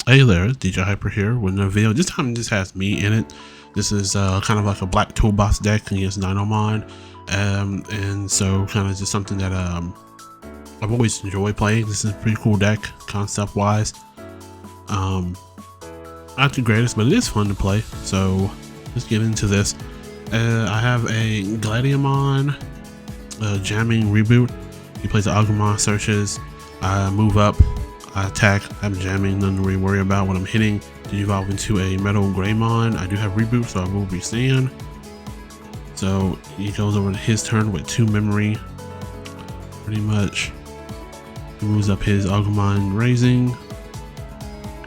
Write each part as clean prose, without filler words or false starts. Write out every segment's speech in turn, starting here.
Hey there, DJ Hyper here with another video. This time this has me in it. This is kind of like a black toolbox deck against Dinomon. And so kind of just something that I've always enjoyed playing. This is a pretty cool deck, concept wise. Not the greatest, but it is fun to play. So let's get into this. I have a Gladiamon jamming reboot. He plays the Agumon searches. I move up. I attack, I'm jamming, nothing to really worry about. When I'm hitting, to evolve into a Metal Greymon. I do have reboot, so I will be staying. So he goes over to his turn with 2 memory. Pretty much. He moves up his Agumon raising.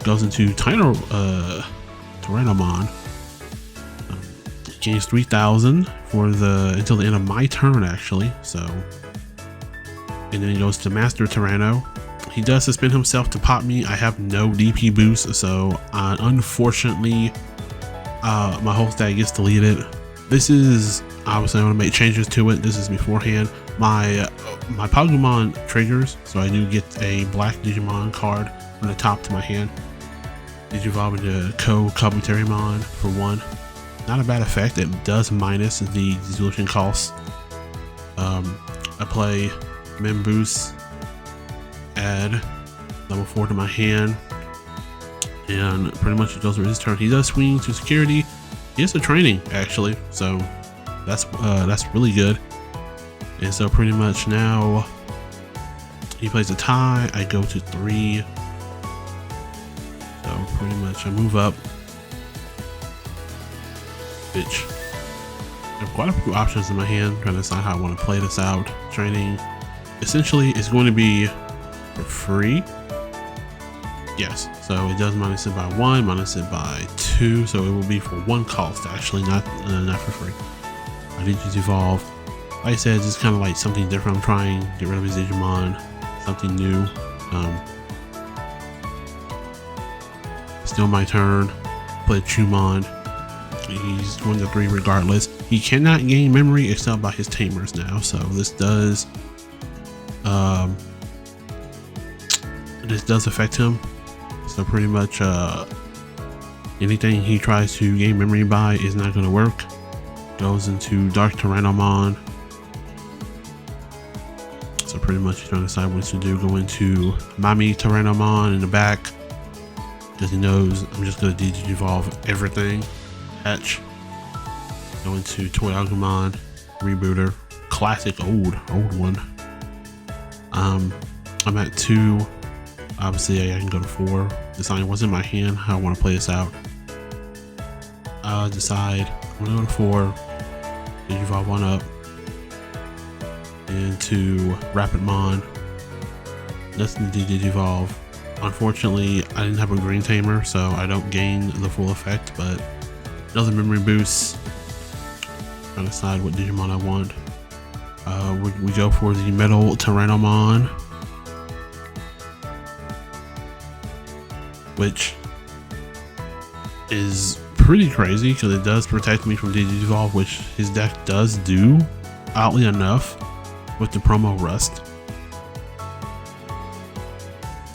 Goes into Tyrannomon. Gains 3,000 for until the end of my turn actually. So, and then he goes to Master Tyranno. He does suspend himself to pop me. I have no DP boost, so unfortunately, my whole stat gets deleted. This is obviously I want to make changes to it. This is beforehand. My Pokemon triggers, so I do get a black Digimon card from the top to my hand. Digivolve into Commentary-mon for 1. Not a bad effect. It does minus the dissolution cost. I play Mem Boost. Add level 4 to my hand, and pretty much it goes over his turn. He does swing to security. He has a training actually, so that's really good. And so pretty much now he plays a tie. I go to 3. So pretty much I move up, which I have quite a few options in my hand. Trying to decide how I want to play this out. Training essentially is going to be for free. Yes, so it does minus it by 1, minus it by 2, so it will be for 1 cost actually, not for free. I need to evolve. Like I said, it's kind of like something different. I'm trying to get rid of his Digimon, something new. Still my turn. Play Chumon. He's 1 to 3 regardless. He cannot gain memory except by his tamers now, so this does affect him. So pretty much anything he tries to gain memory by is not going to work. Goes into Dark Tyrannomon. So pretty much he's trying to decide what to do. Go into Mami Tyrannomon in the back, because he knows I'm just going to Digivolve everything. Hatch. Go into Toy Agumon Rebooter. Classic old one. I'm at 2. Obviously, I can go to 4. Deciding what's in my hand, how I want to play this out. I'll decide I'm going to go to 4. Digivolve 1 up. Into Rapidmon. Nothing to Digivolve. Unfortunately, I didn't have a green tamer, so I don't gain the full effect, but another memory boost. Trying to decide what Digimon I want. We go for the Metal Tyrannomon, which is pretty crazy because it does protect me from Digivolve, which his deck does do, oddly enough, with the promo Rust.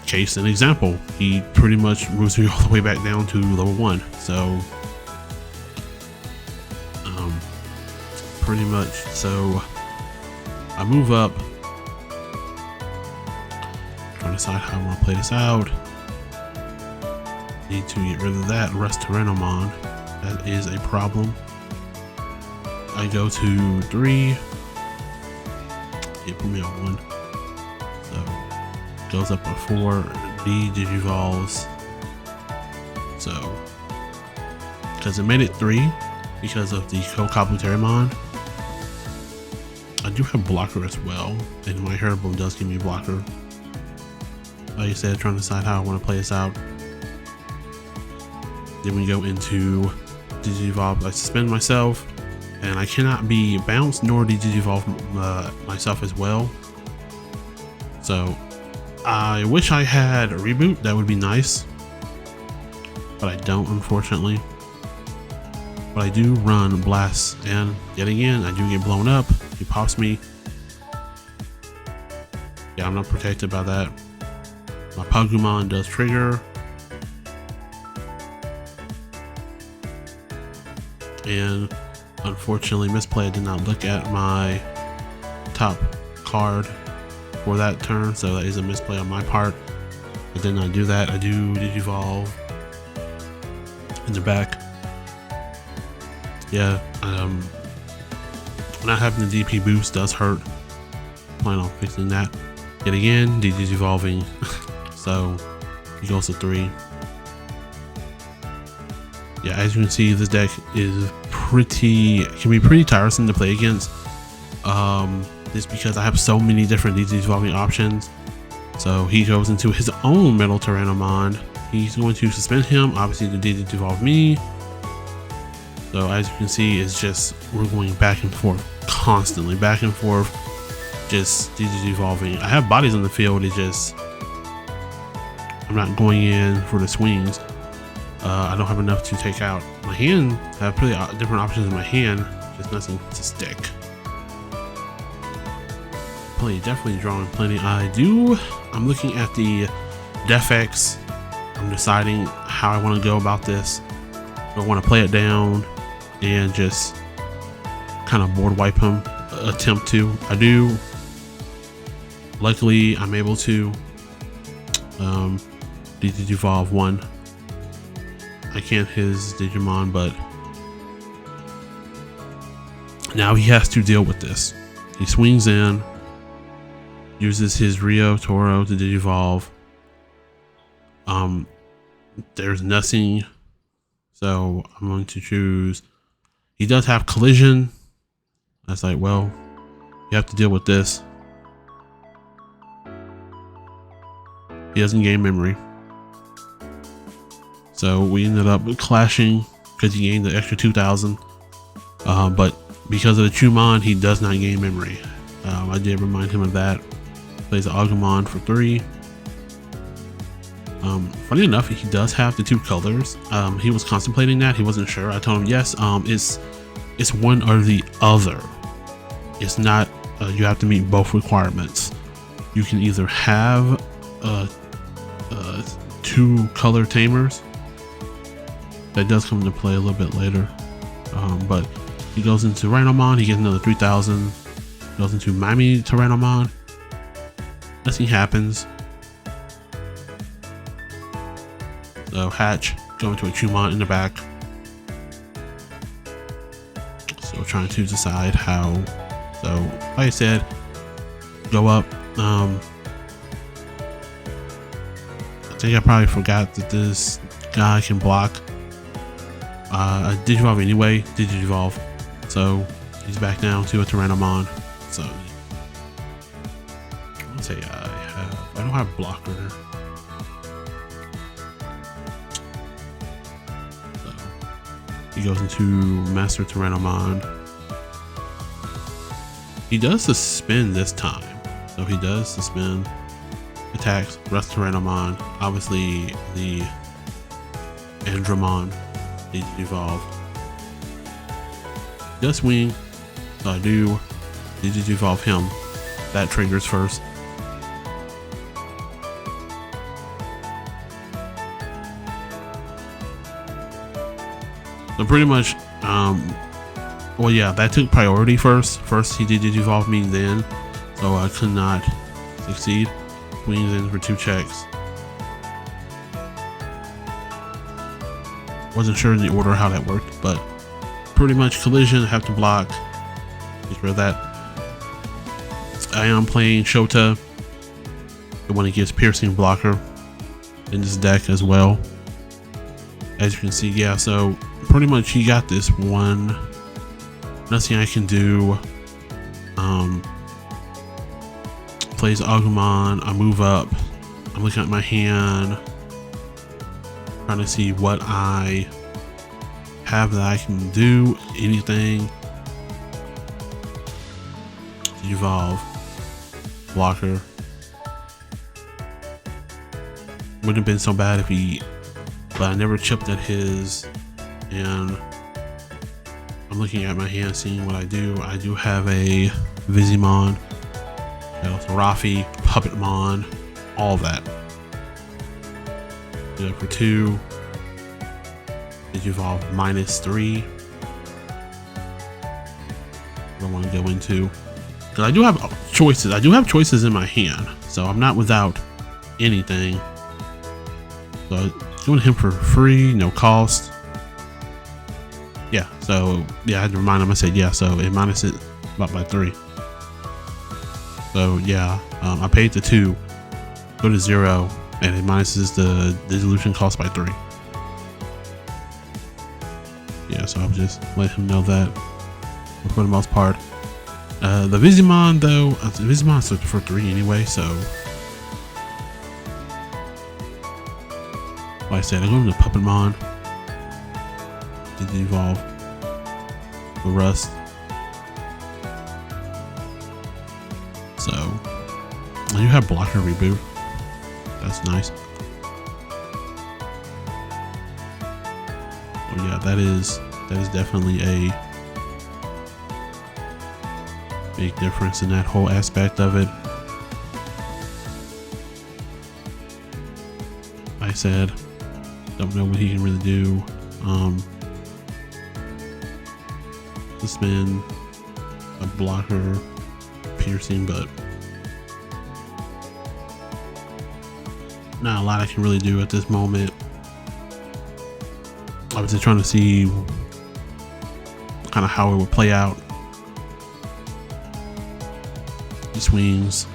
Case in example, he pretty much moves me all the way back down to level 1. So, pretty much, so I move up, trying to decide how I want to play this out. Need to get rid of that Rust Tyrannomon. That is a problem. I go to 3. It put me on 1. So goes up to 4. D Digivolves. So because it made it 3 because of the Commentary-mon. I do have blocker as well, and my Herbal does give me blocker. Like I said, trying to decide how I want to play this out. Then we go into Digivolve. I suspend myself, and I cannot be bounced nor Digivolve myself as well. So I wish I had a reboot. That would be nice, but I don't, unfortunately. But I do run Blast, and yet again, I do get blown up. He pops me. Yeah, I'm not protected by that. My Pokemon does trigger. and unfortunately misplay. I did not look at my top card for that turn, so that is a misplay on my part. I did not do that. I do Digivolve in the back. Yeah, not having the DP boost does hurt. Plan on fixing that. Yet again, Digivolving. So he goes to 3. Yeah, as you can see, this deck is can be pretty tiresome to play against. Just because I have so many different Digivolving options. So he goes into his own Metal Tyrannomon. He's going to suspend him, obviously, to Digivolve me. So as you can see, it's just, we're going back and forth constantly, back and forth, just Digivolving. I have bodies on the field, it's just, I'm not going in for the swings. I don't have enough to take out. My hand, I have pretty different options in my hand, just nothing to stick. Definitely drawing plenty. I'm looking at the defects. I'm deciding how I want to go about this. Do I want to play it down and just kind of board wipe him? Attempt to. I do. Luckily, I'm able to Digivolve 1. I can't his Digimon, but now he has to deal with this. He swings in, uses his Rio Toro to Digivolve. There's nothing, so I'm going to choose. He does have collision. That's like, well, you have to deal with this. He doesn't gain memory, so we ended up clashing because he gained the extra 2,000. But because of the Chumon, he does not gain memory. I did remind him of that. Plays the Agumon for 3. Funny enough, he does have the 2 colors. He was contemplating that. He wasn't sure. I told him yes. It's one or the other. It's not. You have to meet both requirements. You can either have 2 color tamers. That does come into play a little bit later. But he goes into Rhinomon. He gets another 3,000. Goes into Miami Tyrannomon. Nothing happens. So Hatch going to a Chumon in the back. So trying to decide how. So like I said, go up. I think I probably forgot that this guy can block. I Digivolve anyway. Digivolve. So he's back down to a Tyrannomon. So let's say I don't have blocker. So he goes into Master Tyrannomon. He does suspend this time. So he does suspend attacks, rest Tyrannomon. Obviously the Andromon Digivolve. Does swing. So I do Digivolve him. That triggers first. So pretty much, well, yeah, that took priority first. First he did Digivolve me then, so I could not succeed. Swings in for 2 checks. Wasn't sure in the order how that worked, but pretty much collision, have to block. Just read that. I am playing Shota, the one that gives piercing blocker in this deck as well. As you can see, yeah, so pretty much he got this one. Nothing I can do. Plays Agumon. I move up. I'm looking at my hand, trying to see what I have that I can do. Anything. Evolve. Blocker. Wouldn't have been so bad if he, but I never chipped at his. And I'm looking at my hand, seeing what I do. I do have a Vizimon, Rafi, Puppetmon, all that. Do it for 2. Digivolve -3. I want to go into. Because I do have choices. I do have choices in my hand, so I'm not without anything. So doing him for free, no cost. Yeah, so yeah, I had to remind him. I said yeah, so it minus it about by 3. So yeah, I paid the 2, go to 0, and it minuses the dissolution cost by 3. Yeah, so I'll just let him know that for the most part. The Digimon though, the Digimon's for 3 anyway, so like I said, I go into Puppetmon, did evolve the Rust. So you have blocker reboot. That's nice. Oh yeah, that is definitely a big difference in that whole aspect of it. Like I said, don't know what he can really do. This been a blocker piercing, but not a lot I can really do at this moment. I was just trying to see kind of how it would play out. He swings.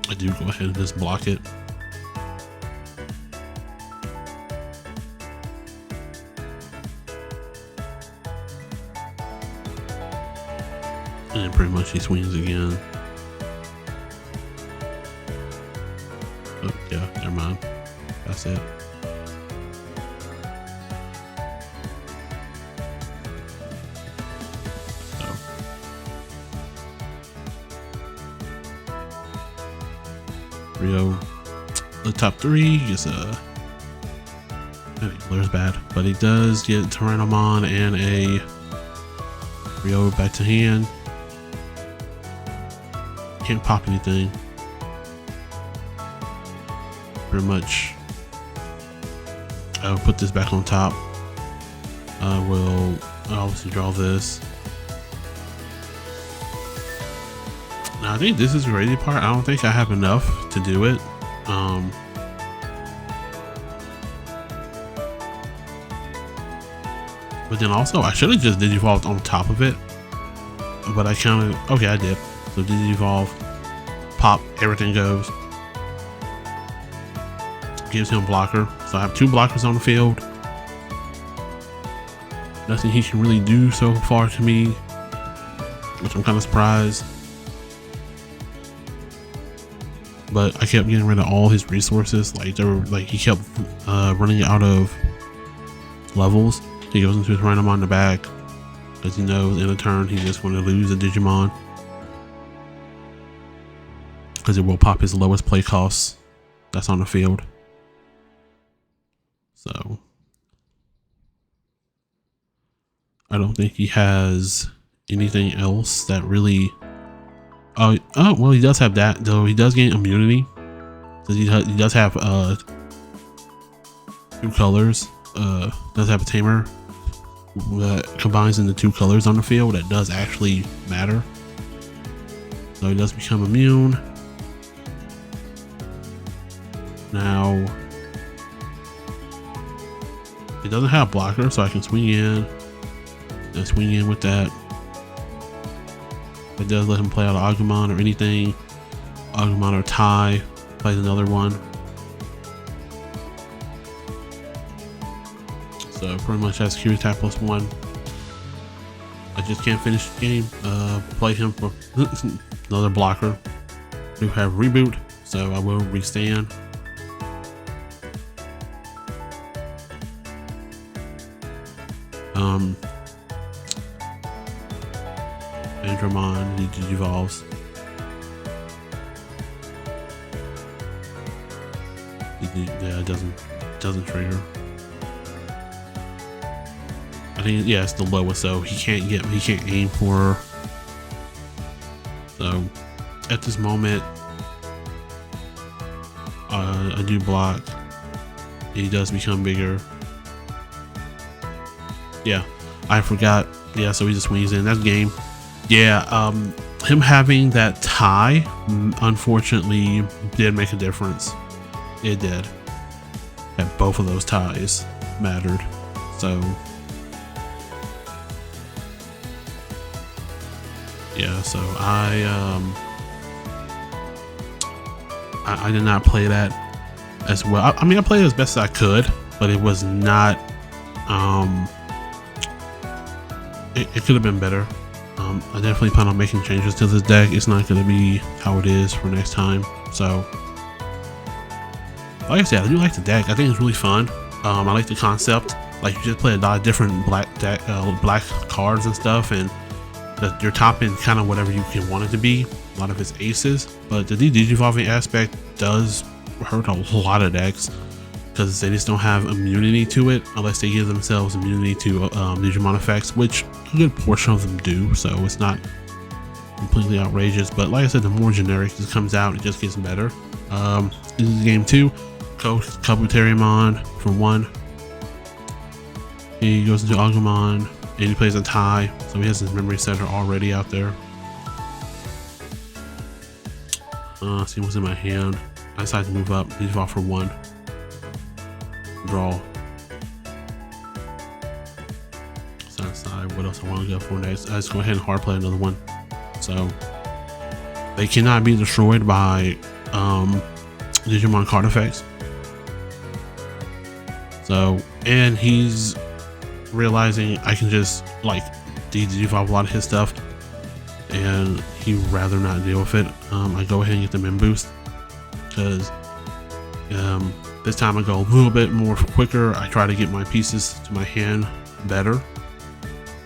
I do go ahead and just block it. And then pretty much he swings again. Oh yeah, never mind. That's it. So Rio, the top 3 is Blur's bad, but he does get Dinomon and a Rio back to hand. Can't pop anything. Pretty much I'll put this back on top. I will obviously draw this. Now I think this is the crazy part. I don't think I have enough to do it. But then also I should have just Digivolved on top of it. But I counted, okay I did. So Digivolve, pop, everything goes. Gives him blocker. So I have 2 blockers on the field. Nothing he can really do so far to me, which I'm kind of surprised. But I kept getting rid of all his resources. Like he kept running out of levels. He goes into his Dinomon in the back because he knows in a turn he's just going to lose a Digimon, because it will pop his lowest play costs that's on the field. So I don't think he has anything else that really. Oh well, he does have that though. He does gain immunity. So he does have 2 colors. Does have a tamer that combines into 2 colors on the field. That does actually matter. So he does become immune. Now it doesn't have blocker, so I can swing in and swing in with that. It does let him play out of Agumon or anything. Agumon or Tai plays another one. So pretty much has Q attack +1. I just can't finish the game. Play him for another blocker. Do have reboot, so I will restand. Andromon, he Digivolves. Yeah, it doesn't trigger. I think yeah, it's the lowest, so he can't aim for her. So at this moment, I do block. He does become bigger. Yeah, I forgot. Yeah, so he just swings in. That's game. Yeah, him having that tie, unfortunately, did make a difference. It did. And both of those ties mattered. So, yeah, so I did not play that as well. I mean, I played it as best as I could, but it was not, it could have been better. I definitely plan on making changes to this deck. It's not going to be how it is for next time. So, like I said, I do like the deck. I think it's really fun. I like the concept. Like, you just play a lot of different black cards and stuff, and your top end kind of whatever you can want it to be. A lot of it's aces, but the digivolving aspect does hurt a lot of decks because they just don't have immunity to it unless they give themselves immunity to Digimon effects, which a good portion of them do, so it's not completely outrageous. But like I said, the more generic this comes out, it just gets better. This is game 2. Dinomon for 1. He goes into Agumon and he plays a tie, so he has his memory center already out there. See what's in my hand. I decided to move up, Digivolve for 1. Draw. So decide what else I want to go for next. I just go ahead and hard play another one. So they cannot be destroyed by Digimon card effects. So, and he's realizing I can just like digivolve a lot of his stuff, and he'd rather not deal with it. I go ahead and get the Min boost because this time I go a little bit more quicker. I try to get my pieces to my hand better.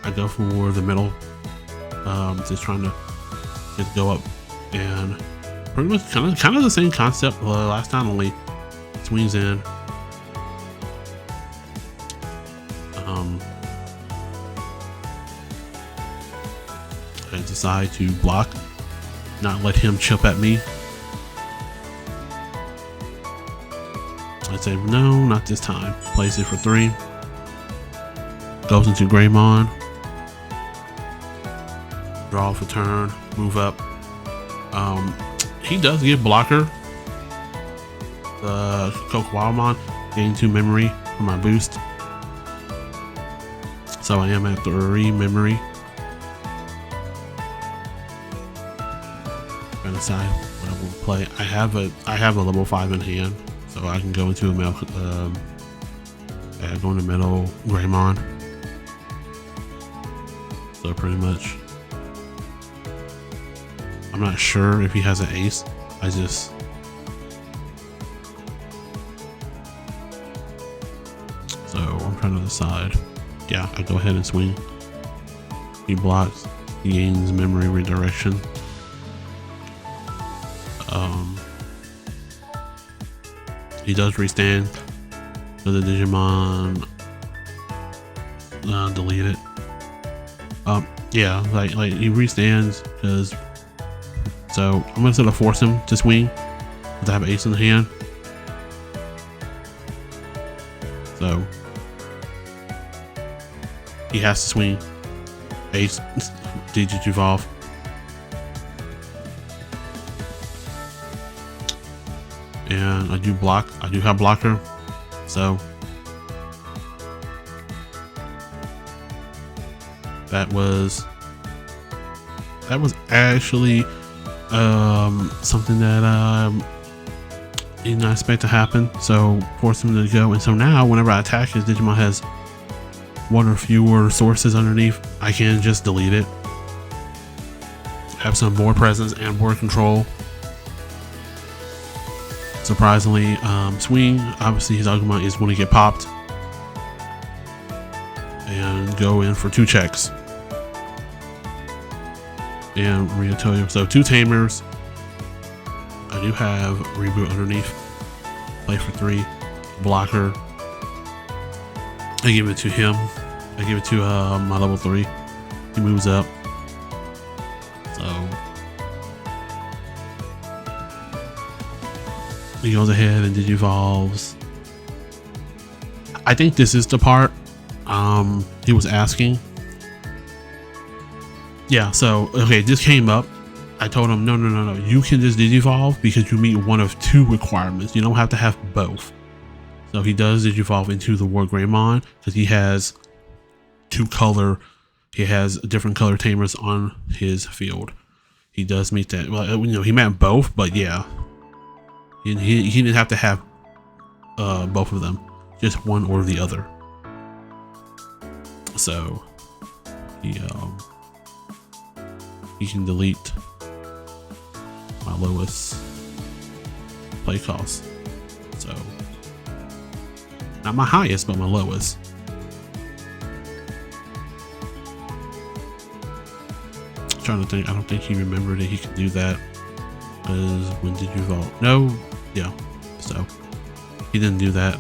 I go for the middle, just trying to just go up, and pretty much kind of the same concept last time, only swings in. I decide to block, not let him chip at me. I say no, not this time. Plays it for 3. Goes into Greymon. Draw for turn. Move up. He does get blocker. The Wildmon gain 2 memory for my boost. So I am at 3 memory. Trying to decide what I will play. I have a level 5 in hand, so I can go into a middle. Go in the middle, Greymon. So pretty much, I'm not sure if he has an ace. So I'm trying to decide. Yeah, I go ahead and swing. He blocks. He gains memory redirection. He does restand, so the Digimon delete it. Yeah, like he restands because. So I'm gonna sort of force him to swing because I have an ace in the hand. So he has to swing. Ace, Digivolve. And I do block. I do have blocker. So that was actually something that did not expect to happen. So force him to go. And so now whenever I attack, his Digimon has 1 or fewer sources underneath, I can just delete it. Have some board presence and board control. Surprisingly, swing. Obviously, his Agumon is going to get popped and go in for 2 checks. And Ryutoyo. So 2 tamers. I do have reboot underneath. Play for 3. Blocker. I give it to him. I give it to my level 3. He moves up. So he goes ahead and digivolves. I think this is the part He was asking. Yeah, so okay, this came up. I told him no. You can just digivolve because you meet one of two requirements. You don't have to have both. So he does digivolve into the Wargreymon because he has he has different color tamers on his field. He does meet that. Well, you know, he meant both, but yeah, he didn't have to have both of them, just one or the other. So he can delete my lowest play cost. So not my highest, but my lowest. I'm trying to think. I don't think he remembered that he could do that. Because when did you vote? No, yeah. So he didn't do that.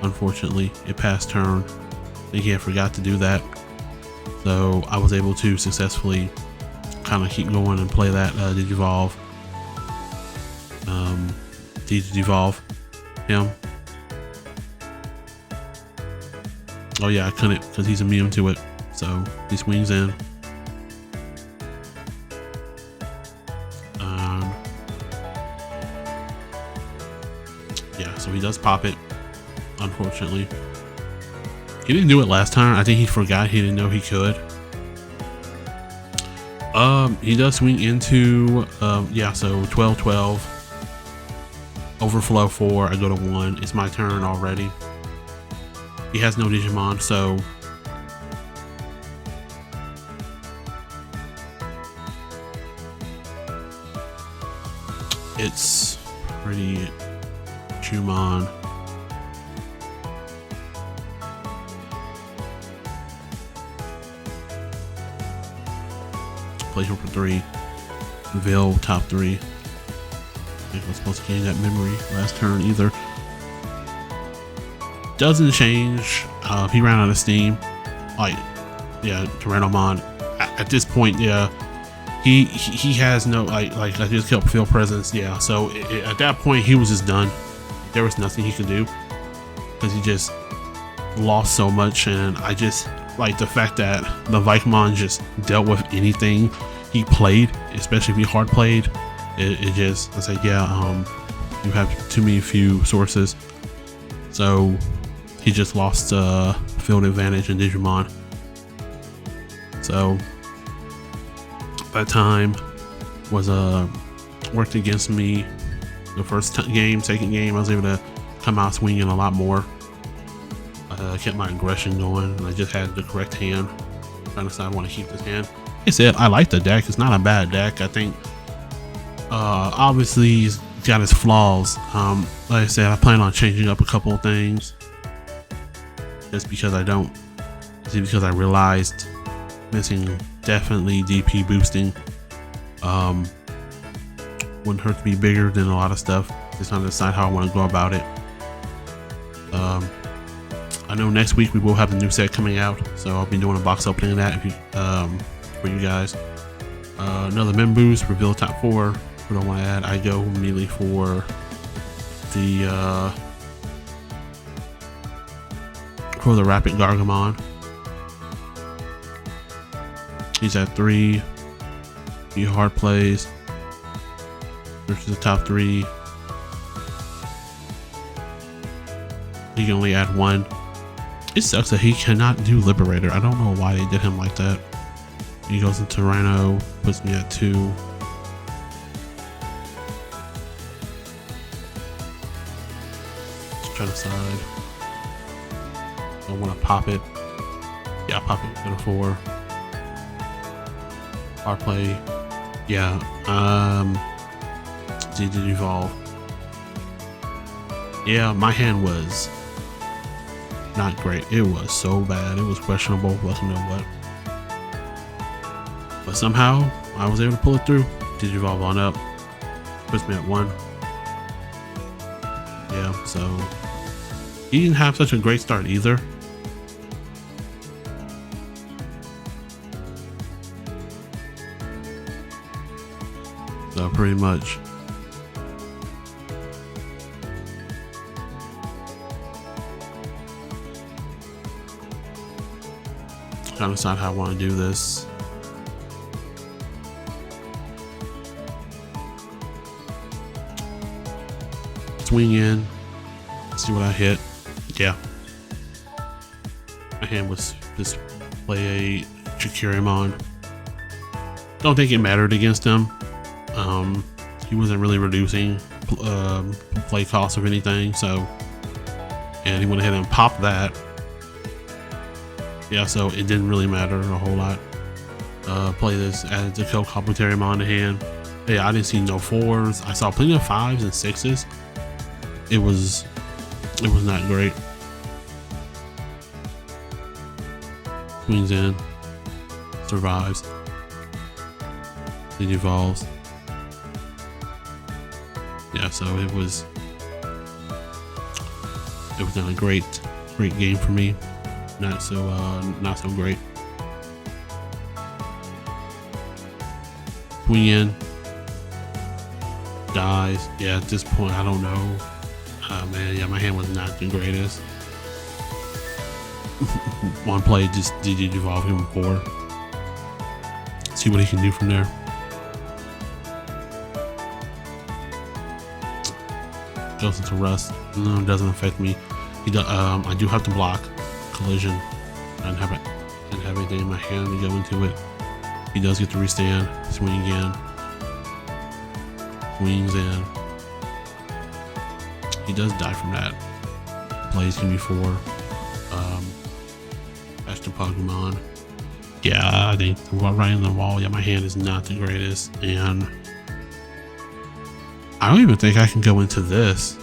Unfortunately, it passed turn. I think he had forgot to do that. So I was able to successfully kind of keep going and play that Digivolve. Digivolve him. Oh yeah, I couldn't because he's immune to it. So he swings in. Yeah, so he does pop it. Unfortunately, he didn't do it last time. I think he forgot. He didn't know he could. He does swing into yeah. So 12-12. Overflow 4. I go to 1. It's my turn already. He has no Digimon, so it's pretty Digimon. Place him for 3. Veil top 3. I think I was supposed to gain that memory last turn either. Doesn't change. He ran out of steam. Like, yeah, Dinomon. At this point, yeah, he has no like I just kept field presence. Yeah, so at that point he was just done. There was nothing he could do because he just lost so much, and I just like the fact that the Vikemon just dealt with anything he played, especially if he hard played. It just, I said, yeah, you have too many few sources. So he just lost field advantage in Digimon. So that time was worked against me. The first game, second game, I was able to come out swinging a lot more. I kept my aggression going, and I just had the correct hand. Trying to decide I want to keep this hand. Like I said, I like the deck. It's not a bad deck. I think obviously he's got his flaws. Like I said, I plan on changing up a couple of things. Just because because I realized missing definitely DP boosting wouldn't hurt to be bigger than a lot of stuff. Just trying to decide how I want to go about it. I know next week we will have a new set coming out, so I'll be doing a box opening of that if you, for you guys. Another mem boost, reveal top 4. What do I want to add? I go immediately for the Rapid Gargamon. He's at 3. He hard plays. Versus the top 3. He can only add 1. It sucks that he cannot do Liberator. I don't know why they did him like that. He goes into Rhino, puts me at 2. Let's try to decide. I want to pop it. Yeah, pop it. Go to 4. Hard play. Yeah. Did evolve. Yeah, my hand was not great. It was so bad. It was questionable. Wasn't know what. But somehow I was able to pull it through. Digivolve on up. Puts me at 1. Yeah, so he didn't have such a great start either. So pretty much Trying to decide how I want to do this. Swing in. See what I hit. Yeah. My hand was just play a Digimon. Don't think it mattered against him. He wasn't really reducing play cost of anything, so, and he went ahead and popped that. Yeah, so it didn't really matter a whole lot. Play this as the complementary mon in hand. Yeah, I didn't see no 4s. I saw plenty of 5s and 6s. It was not great. Queens in, survives, then evolves. Yeah, so it was not a great game for me. Not so great. Swing in, dies. Yeah, at this point I don't know. Man, yeah, my hand was not the greatest. One play, just evolve him 4. See what he can do from there. Goes into rust. No, it doesn't affect me. I do have to block collision. I didn't have anything in my hand to go into it. He does get to restand. Swing again. Swings in. He does die from that. Plays can be 4. That's the Pokemon. Yeah, they were right in the wall. Yeah, my hand is not the greatest, and I don't even think I can go into this,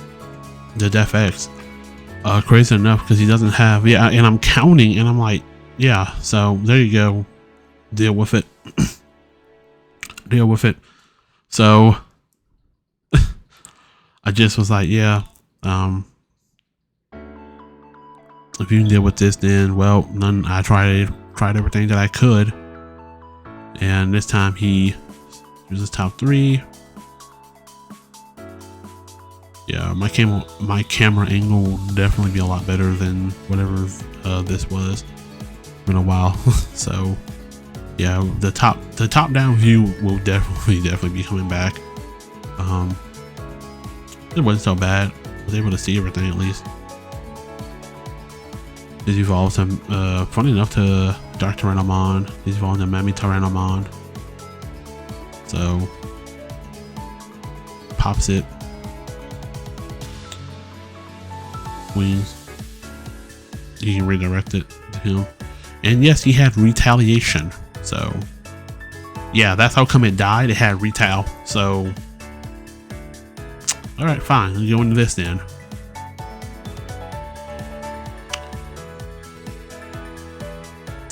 the Def X. Crazy enough, because he doesn't have, yeah, and I'm counting, and I'm like, yeah, so there you go. Deal with it. Deal with it. So I just was like, yeah, if you can deal with this, then well, I tried everything that I could, and this time he uses top 3. Yeah, my camera angle will definitely be a lot better than whatever this was. It's been a while. So yeah, the top down view will definitely be coming back. It wasn't so bad. I was able to see everything at least. This evolves him, funny enough, to Dark Dinomon. This evolves to Mammy Dinomon. So pops it. Wings. You can redirect it to him. And yes, he had retaliation. So yeah, that's how come it died. It had retal. So alright, fine. Let's go into this then.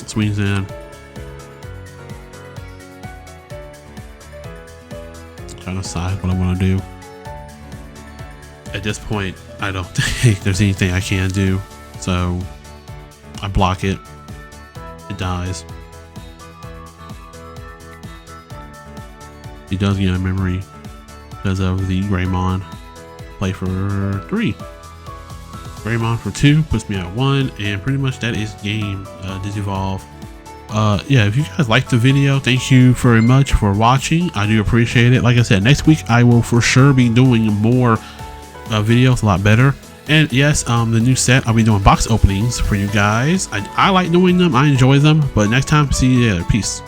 Swings in. Trying to decide what I want to do. At this point, I don't think there's anything I can do. So I block it. It dies. He does get a memory because of the Greymon. Play for 3. Greymon for 2 puts me at 1, and pretty much that is game. Digivolve. Yeah, if you guys liked the video, thank you very much for watching. I do appreciate it. Like I said, next week I will for sure be doing more videos, a lot better. And yes, the new set, I'll be doing box openings for you guys. I like doing them. I enjoy them. But next time, see you later. Peace.